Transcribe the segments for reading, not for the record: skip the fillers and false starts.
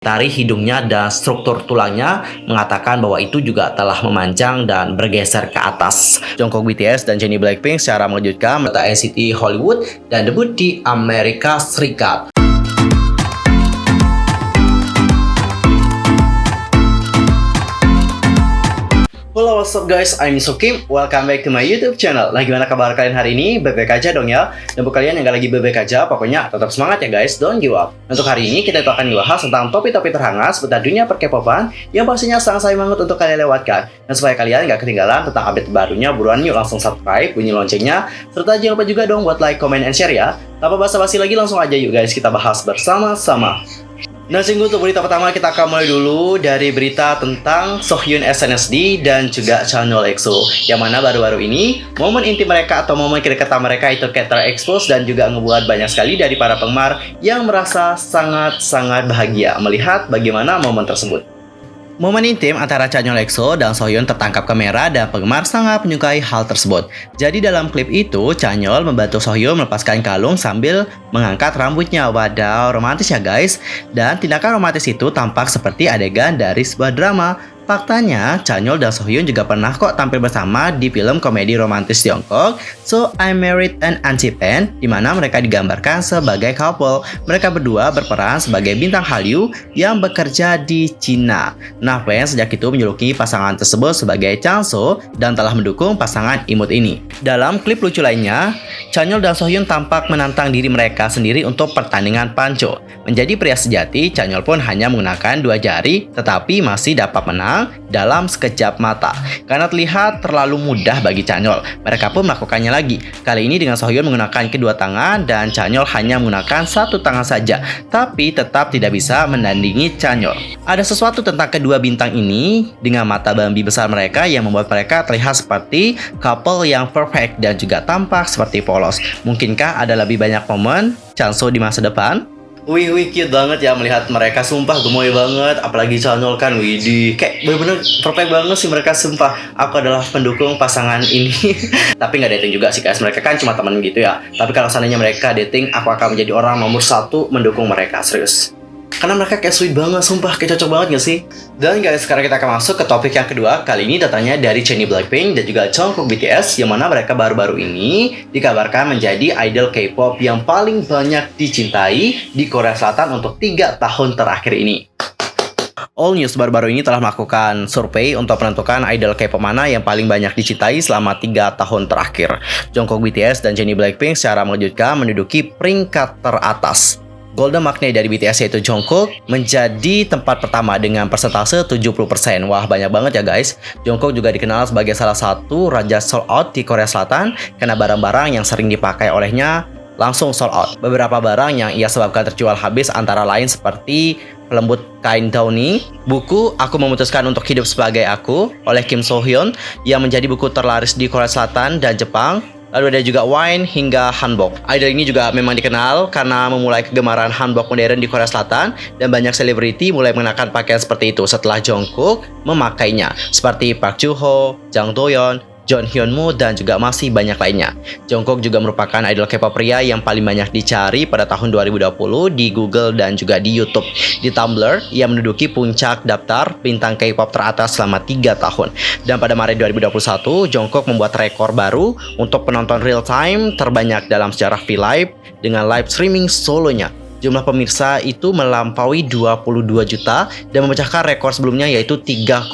Tari hidungnya dan struktur tulangnya mengatakan bahwa itu juga telah memanjang dan bergeser ke atas. Jungkook BTS dan Jennie Blackpink secara mengejutkan meletak NCT Hollywood dan debut di Amerika Serikat. Halo, what's up guys, I'm Miso Kim. Welcome back to my YouTube channel. Nah, gimana kabar kalian hari ini? Baik-baik aja dong ya. Dan buat kalian yang gak lagi baik-baik aja, pokoknya tetap semangat ya guys, don't give up. Untuk hari ini kita akan membahas tentang topik-topik terhangat seputar dunia per-K-popan yang pastinya sangat saya banget untuk kalian lewatkan. Dan supaya kalian gak ketinggalan tentang update barunya, buruan yuk langsung subscribe, bunyi loncengnya, serta jangan lupa juga dong buat like, comment, and share ya. Tanpa basa-basi lagi, langsung aja yuk guys, kita bahas bersama-sama. Nah, singgung untuk berita pertama, kita akan mulai dulu dari berita tentang Sohyun SNSD dan juga Chanyeol EXO, yang mana baru-baru ini momen intim mereka atau momen kedekatan mereka itu terekspos dan juga ngebuat banyak sekali dari para penggemar yang merasa sangat-sangat bahagia melihat bagaimana momen tersebut. Momen intim antara Chanyeol EXO dan Sohyun tertangkap kamera dan penggemar sangat menyukai hal tersebut. Jadi dalam klip itu, Chanyeol membantu Sohyun melepaskan kalung sambil mengangkat rambutnya. Wadaw, romantis ya guys. Dan tindakan romantis itu tampak seperti adegan dari sebuah drama. Faktanya, Chanyeol dan Sohyun juga pernah kok tampil bersama di film komedi romantis Tiongkok So I Married an Auntie Pen, di mana mereka digambarkan sebagai couple. Mereka berdua berperan sebagai bintang Hallyu yang bekerja di Cina. Nah, fans sejak itu menjuluki pasangan tersebut sebagai Changso dan telah mendukung pasangan imut ini. Dalam klip lucu lainnya, Chanyeol dan Sohyun tampak menantang diri mereka sendiri untuk pertandingan panco. Menjadi pria sejati, Chanyeol pun hanya menggunakan 2 jari, tetapi masih dapat menang dalam sekejap mata. Karena terlihat terlalu mudah bagi Chanyeol, mereka pun melakukannya lagi. Kali ini dengan Sohyun menggunakan kedua tangan dan Chanyeol hanya menggunakan 1 tangan saja, tapi tetap tidak bisa menandingi Chanyeol. Ada sesuatu tentang kedua bintang ini dengan mata Bambi besar mereka yang membuat mereka terlihat seperti couple yang perfect dan juga tampak seperti polos. Mungkinkah ada lebih banyak momen Changso di masa depan? Wih, cute banget ya melihat mereka, sumpah gemoy banget. Apalagi Chanyeol kan, widih, kayak bener-bener perfect banget sih mereka, sumpah. Aku adalah pendukung pasangan ini. Tapi nggak dating juga sih guys, mereka kan cuma teman gitu ya. Tapi kalau seandainya mereka dating, aku akan menjadi orang nomor 1 mendukung mereka, serius. Karena mereka kayak sweet banget, sumpah, kayak cocok banget gak sih? Dan guys, sekarang kita akan masuk ke topik yang kedua. Kali ini datanya dari Jennie Blackpink dan juga Jungkook BTS, yang mana mereka baru-baru ini dikabarkan menjadi idol K-pop yang paling banyak dicintai di Korea Selatan untuk 3 tahun terakhir ini. All News baru-baru ini telah melakukan survei untuk menentukan idol K-pop mana yang paling banyak dicintai selama 3 tahun terakhir. Jungkook BTS dan Jennie Blackpink secara mengejutkan menduduki peringkat teratas. Golden Magnet dari BTS yaitu Jungkook menjadi tempat pertama dengan persentase 70%. Wah, banyak banget ya guys. Jungkook juga dikenal sebagai salah satu raja sold out di Korea Selatan karena barang-barang yang sering dipakai olehnya langsung sold out. Beberapa barang yang ia sebabkan terjual habis antara lain seperti pelembut kain Downy, buku Aku Memutuskan Untuk Hidup Sebagai Aku oleh Kim So Hyun yang menjadi buku terlaris di Korea Selatan dan Jepang. Lalu ada juga Wine hingga hanbok. Idol ini juga memang dikenal karena memulai kegemaran hanbok modern di Korea Selatan dan banyak selebriti mulai mengenakan pakaian seperti itu setelah Jungkook memakainya, seperti Park Joo-ho, Jang Do-yeon, John Hyun-moo, dan juga masih banyak lainnya. Jungkook juga merupakan idol K-pop pria yang paling banyak dicari pada tahun 2020 di Google dan juga di YouTube. Di Tumblr, ia menduduki puncak daftar bintang K-pop teratas selama 3 tahun. Dan pada Maret 2021, Jungkook membuat rekor baru untuk penonton real time terbanyak dalam sejarah V-Live dengan live streaming solonya. Jumlah pemirsa itu melampaui 22 juta dan memecahkan rekor sebelumnya yaitu 3,7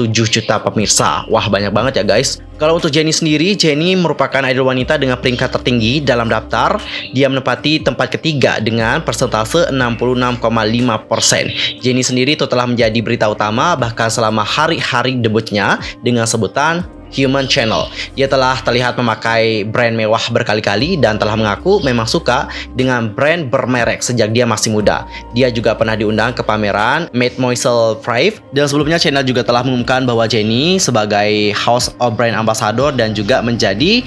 juta pemirsa. Wah, banyak banget ya guys. Kalau untuk Jennie sendiri, Jennie merupakan idol wanita dengan peringkat tertinggi dalam daftar. Dia menempati tempat ketiga dengan persentase 66,5%. Jennie sendiri itu telah menjadi berita utama bahkan selama hari-hari debutnya dengan sebutan Human Channel. Dia telah terlihat memakai brand mewah berkali-kali dan telah mengaku memang suka dengan brand bermerek sejak dia masih muda. Dia juga pernah diundang ke pameran Made Moisel Thrive dan sebelumnya channel juga telah mengumumkan bahwa Jennie sebagai House of Brand Ambassador dan juga menjadi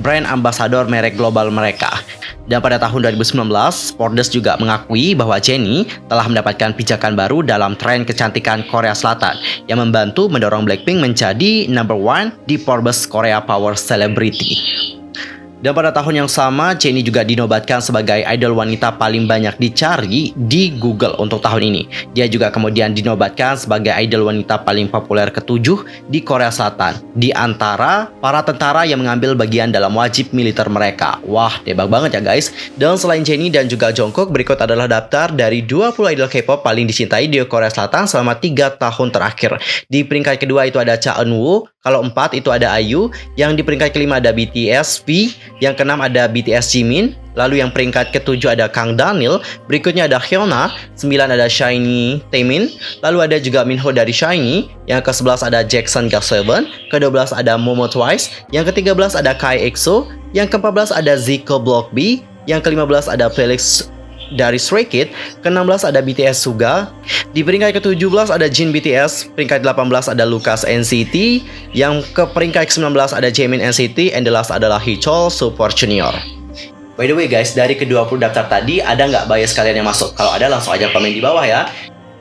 brand ambassador merek global mereka. Dan pada tahun 2019, Forbes juga mengakui bahwa Jennie telah mendapatkan pijakan baru dalam tren kecantikan Korea Selatan yang membantu mendorong Blackpink menjadi number 1 di Forbes Korea Power Celebrity. Dan pada tahun yang sama, Jennie juga dinobatkan sebagai idol wanita paling banyak dicari di Google untuk tahun ini. Dia juga kemudian dinobatkan sebagai idol wanita paling populer ke-7 di Korea Selatan, di antara para tentara yang mengambil bagian dalam wajib militer mereka. Wah, debak banget ya guys. Dan selain Jennie dan juga Jungkook, berikut adalah daftar dari 20 idol K-pop paling dicintai di Korea Selatan selama 3 tahun terakhir. Di peringkat kedua itu ada Cha Eun-woo. Kalau 4 itu ada IU, yang di peringkat kelima ada BTS V, yang keenam ada BTS Jimin, lalu yang peringkat ketujuh ada Kang Daniel, berikutnya ada Hyuna, 9 ada SHINee Taemin, lalu ada juga Minho dari SHINee, yang ke-11 ada Jackson GOT7, ke-12 ada Momo Twice, yang ke-13 ada Kai EXO, yang ke-14 ada Zico Block B, yang ke-15 ada Felix dari Stray Kids, ke-16 ada BTS Suga, di peringkat ke-17 ada Jin BTS, peringkat 18 ada Lucas NCT, yang ke peringkat ke-19 ada Jaemin NCT, and the last adalah Hichol Super Junior. By the way guys, dari ke-20 daftar tadi, ada nggak bias kalian yang masuk? Kalau ada langsung aja komen di bawah ya.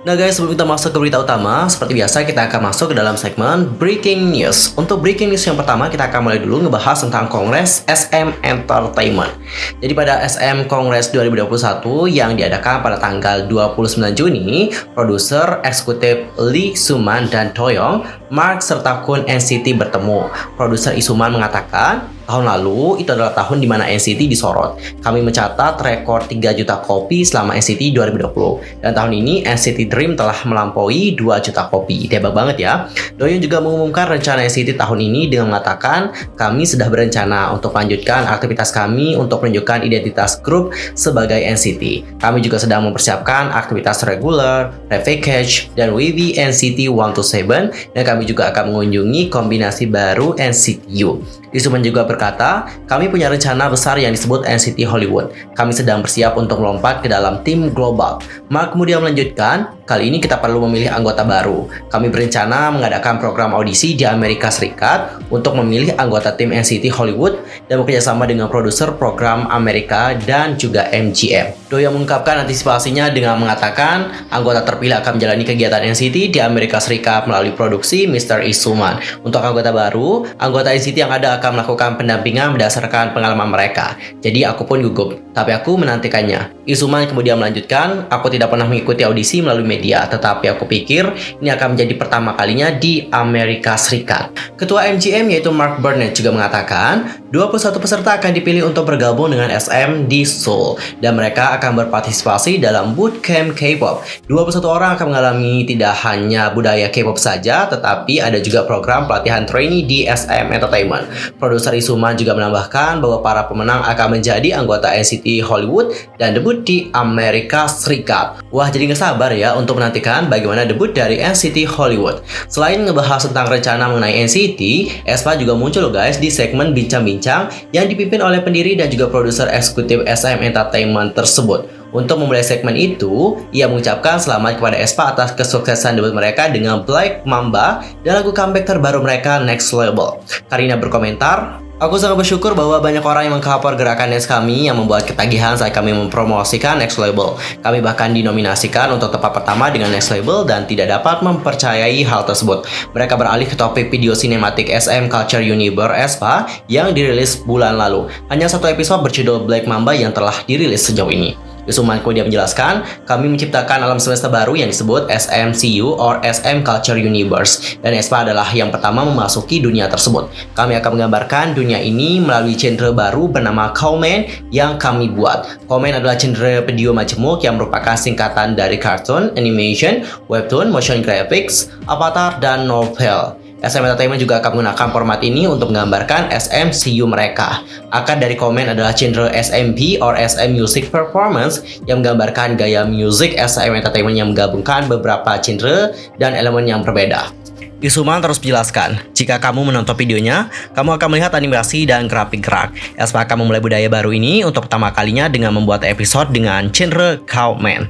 Nah guys, sebelum kita masuk ke berita utama, seperti biasa kita akan masuk ke dalam segmen Breaking News. Untuk Breaking News yang pertama, kita akan mulai dulu ngebahas tentang Kongres SM Entertainment. Jadi pada SM Kongres 2021 yang diadakan pada tanggal 29 Juni, produser eksekutif Lee Soo-man dan Doyoung, Mark serta Kun NCT bertemu. Produser Lee Soo-man mengatakan, tahun lalu itu adalah tahun di mana NCT disorot. Kami mencatat rekor 3 juta kopi selama NCT 2020. Dan tahun ini NCT Dream telah melampaui 2 juta kopi. Hebat banget ya. Doyoung juga mengumumkan rencana NCT tahun ini dengan mengatakan, kami sudah berencana untuk melanjutkan aktivitas kami untuk menunjukkan identitas grup sebagai NCT. Kami juga sedang mempersiapkan aktivitas reguler, repackage, dan wavy NCT 127, dan kami juga akan mengunjungi kombinasi baru NCT U. Lee Soo-man juga berkata, kami punya rencana besar yang disebut NCT Hollywood. Kami sedang bersiap untuk melompat ke dalam tim global. Mark kemudian melanjutkan, kali ini kita perlu memilih anggota baru. Kami berencana mengadakan program audisi di Amerika Serikat untuk memilih anggota tim NCT Hollywood dan bekerjasama dengan produser program Amerika dan juga MGM. Doyoung mengungkapkan antisipasinya dengan mengatakan, anggota terpilih akan menjalani kegiatan NCT di Amerika Serikat melalui produksi Mr. Lee Soo-man. Untuk anggota baru, anggota NCT yang ada akan melakukan pendampingan berdasarkan pengalaman mereka. Jadi aku pun gugup, tapi aku menantikannya. Lee Soo-man kemudian melanjutkan, aku tidak pernah mengikuti audisi melalui media, tetapi aku pikir ini akan menjadi pertama kalinya di Amerika Serikat. Ketua MGM yaitu Mark Burnett juga mengatakan, 21 peserta akan dipilih untuk bergabung dengan SM di Seoul, dan mereka akan berpartisipasi dalam bootcamp K-pop. 21 orang akan mengalami tidak hanya budaya K-pop saja, tetapi ada juga program pelatihan trainee di SM Entertainment. Produser Lee Soo-man juga menambahkan bahwa para pemenang akan menjadi anggota NCT Hollywood dan debut di Amerika Serikat. Wah, jadi nggak sabar ya untuk menantikan bagaimana debut dari NCT Hollywood. Selain ngebahas tentang rencana mengenai NCT, aespa juga muncul loh guys di segmen bincang-bincang yang dipimpin oleh pendiri dan juga produser eksekutif SM Entertainment tersebut. Untuk memulai segmen itu, ia mengucapkan selamat kepada aespa atas kesuksesan debut mereka dengan Black Mamba dan lagu comeback terbaru mereka Next Level. Karina berkomentar, aku sangat bersyukur bahwa banyak orang yang mengcover gerakan dance kami yang membuat ketagihan saat kami mempromosikan Next Level. Kami bahkan dinominasikan untuk tempat pertama dengan Next Level dan tidak dapat mempercayai hal tersebut. Mereka beralih ke topik video sinematik SM Culture Universe aespa yang dirilis bulan lalu. Hanya satu episode berjudul Black Mamba yang telah dirilis sejauh ini. Lee Soo-man kemudian menjelaskan, kami menciptakan alam semesta baru yang disebut SMCU or SM Culture Universe, dan aespa adalah yang pertama memasuki dunia tersebut. Kami akan menggambarkan dunia ini melalui genre baru bernama Cowman yang kami buat. Cowman adalah genre video majemuk yang merupakan singkatan dari cartoon, animation, webtoon, motion graphics, avatar, dan novel. SM Entertainment juga akan menggunakan format ini untuk menggambarkan SMCU mereka. Akar dari komen adalah genre SMP or SM Music Performance yang menggambarkan gaya musik SM Entertainment yang menggabungkan beberapa genre dan elemen yang berbeda. Lee Soo-man terus menjelaskan, jika kamu menonton videonya, kamu akan melihat animasi dan grafik gerak. aespa akan memulai budaya baru ini untuk pertama kalinya dengan membuat episode dengan genre Cowman.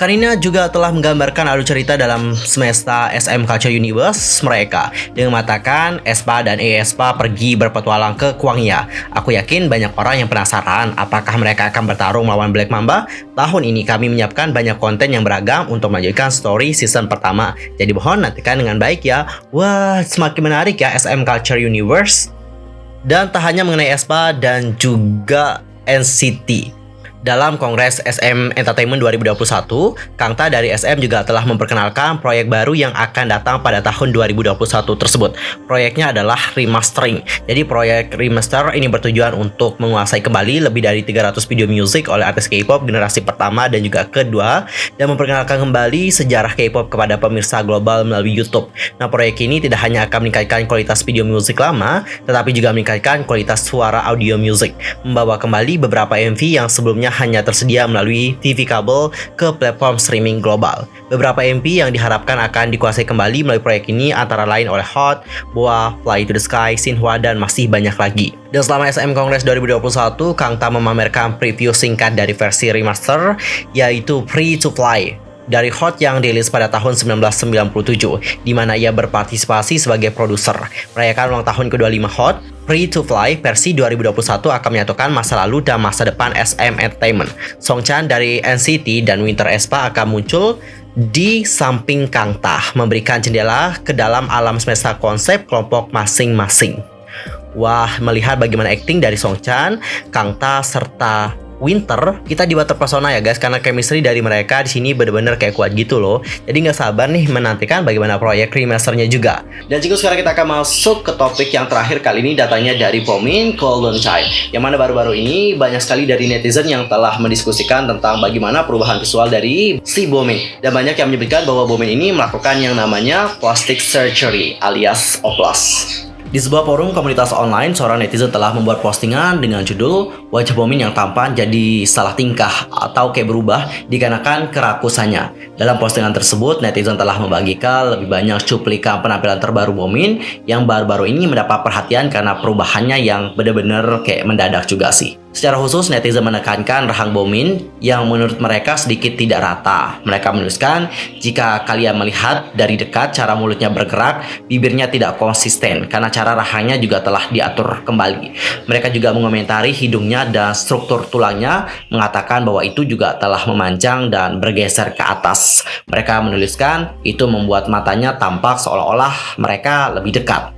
Karina juga telah menggambarkan alur cerita dalam semesta SM Culture Universe mereka dengan mengatakan aespa dan aespa pergi berpetualang ke Kwangya. Aku yakin banyak orang yang penasaran apakah mereka akan bertarung melawan Black Mamba. Tahun ini kami menyiapkan banyak konten yang beragam untuk melanjutkan story season pertama. Jadi mohon nantikan dengan baik ya. Wah, semakin menarik ya SM Culture Universe. Dan tak hanya mengenai aespa dan juga NCT. Dalam Kongres SM Entertainment 2021, Kangta dari SM juga telah memperkenalkan proyek baru yang akan datang pada tahun 2021 tersebut. Proyeknya adalah remastering. Jadi proyek remaster ini bertujuan untuk menguasai kembali lebih dari 300 video musik oleh artis K-pop generasi pertama dan juga kedua, dan memperkenalkan kembali sejarah K-pop kepada pemirsa global melalui YouTube. Nah, proyek ini tidak hanya akan meningkatkan kualitas video musik lama, tetapi juga meningkatkan kualitas suara audio musik, membawa kembali beberapa MV yang sebelumnya hanya tersedia melalui TV kabel ke platform streaming global. Beberapa MV yang diharapkan akan dikuasai kembali melalui proyek ini antara lain oleh Hot, Boa, Fly to the Sky, Xinhua, dan masih banyak lagi. Dan selama SM Congress 2021, Kangta memamerkan preview singkat dari versi remaster, yaitu Free to Fly dari Hot yang dirilis pada tahun 1997, di mana ia berpartisipasi sebagai produser. Merayakan ulang tahun ke-25 Hot, Free to Fly versi 2021 akan menyatukan masa lalu dan masa depan SM Entertainment. Songchan dari NCT dan Winter aespa akan muncul di samping Kangta, memberikan jendela ke dalam alam semesta konsep kelompok masing-masing. Wah, melihat bagaimana akting dari Songchan, Kangta, serta Winter, kita dibuat terpesona ya guys, karena chemistry dari mereka di sini bener-bener kayak kuat gitu loh. Jadi nggak sabar nih menantikan bagaimana proyek remasternya juga. Dan jika sekarang kita akan masuk ke topik yang terakhir kali ini, datanya dari Bomin Golden Child, yang mana baru-baru ini banyak sekali dari netizen yang telah mendiskusikan tentang bagaimana perubahan visual dari si Bomin. Dan banyak yang menyebutkan bahwa Bomin ini melakukan yang namanya plastic surgery alias oplas. Di sebuah forum komunitas online, seorang netizen telah membuat postingan dengan judul "Wajah Bomin yang tampan jadi salah tingkah atau kayak berubah dikarenakan kerakusannya". Dalam postingan tersebut, netizen telah membagikan lebih banyak cuplikan penampilan terbaru Bomin yang baru-baru ini mendapat perhatian karena perubahannya yang benar-benar kayak mendadak juga sih. Secara khusus, netizen menekankan rahang Bomin yang menurut mereka sedikit tidak rata. Mereka menuliskan, jika kalian melihat dari dekat cara mulutnya bergerak, bibirnya tidak konsisten karena cara rahangnya juga telah diatur kembali. Mereka juga mengomentari hidungnya dan struktur tulangnya, mengatakan bahwa itu juga telah memanjang dan bergeser ke atas. Mereka menuliskan, itu membuat matanya tampak seolah-olah mereka lebih dekat.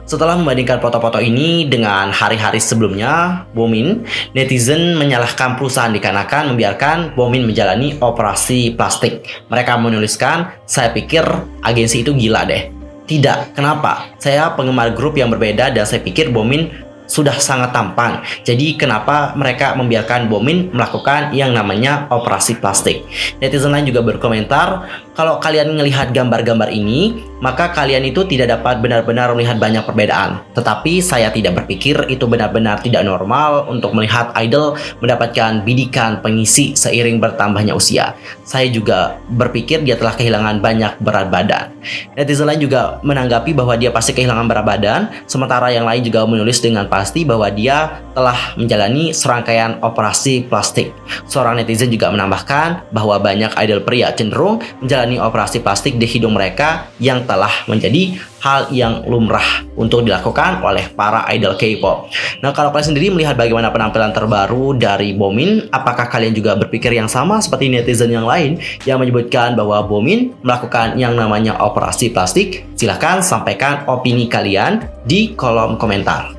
Setelah membandingkan foto-foto ini dengan hari-hari sebelumnya, Bomin, netizen menyalahkan perusahaan dikarenakan membiarkan Bomin menjalani operasi plastik. Mereka menuliskan, saya pikir agensi itu gila deh. Tidak, kenapa? Saya penggemar grup yang berbeda dan saya pikir Bomin sudah sangat tampan. Jadi kenapa mereka membiarkan Bomin melakukan yang namanya operasi plastik? Netizen lain juga berkomentar, kalau kalian melihat gambar-gambar ini, maka kalian itu tidak dapat benar-benar melihat banyak perbedaan. Tetapi saya tidak berpikir itu benar-benar tidak normal untuk melihat idol mendapatkan bidikan pengisi seiring bertambahnya usia. Saya juga berpikir dia telah kehilangan banyak berat badan. Netizen lain juga menanggapi bahwa dia pasti kehilangan berat badan, sementara yang lain juga menulis dengan pasti bahwa dia telah menjalani serangkaian operasi plastik. Seorang netizen juga menambahkan bahwa banyak idol pria cenderung menjalani operasi plastik di hidung mereka yang telah menjadi hal yang lumrah untuk dilakukan oleh para idol K-pop. Nah, kalau kalian sendiri melihat bagaimana penampilan terbaru dari Bomin, apakah kalian juga berpikir yang sama seperti netizen yang lain yang menyebutkan bahwa Bomin melakukan yang namanya operasi plastik? Silahkan sampaikan opini kalian di kolom komentar.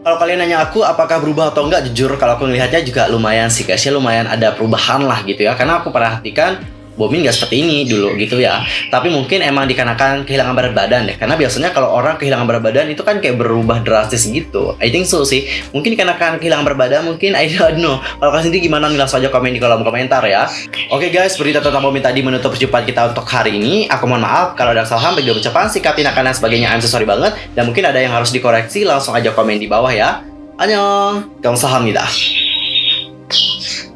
Kalau kalian nanya aku apakah berubah atau enggak, jujur kalau aku melihatnya juga lumayan sih guys, ya lumayan ada perubahan lah gitu ya. Karena aku perhatikan Bomin gak seperti ini dulu gitu ya. Tapi mungkin emang dikarenakan kehilangan berat badan deh. Karena biasanya kalau orang kehilangan berat badan itu kan kayak berubah drastis gitu. I think so sih. Mungkin dikarenakan kehilangan berat badan, mungkin I don't know. Kalau kalian sendiri gimana, nih langsung aja komen di kolom komentar ya. Oke guys, berita tentang Bomin tadi menutup perjumpaan kita untuk hari ini. Aku mohon maaf kalau ada kesalahan, bagi ucapan, sikap, tindakan dan sebagainya. I'm so sorry banget. Dan mungkin ada yang harus dikoreksi, langsung aja komen di bawah ya. Annyeong, 감사합니다.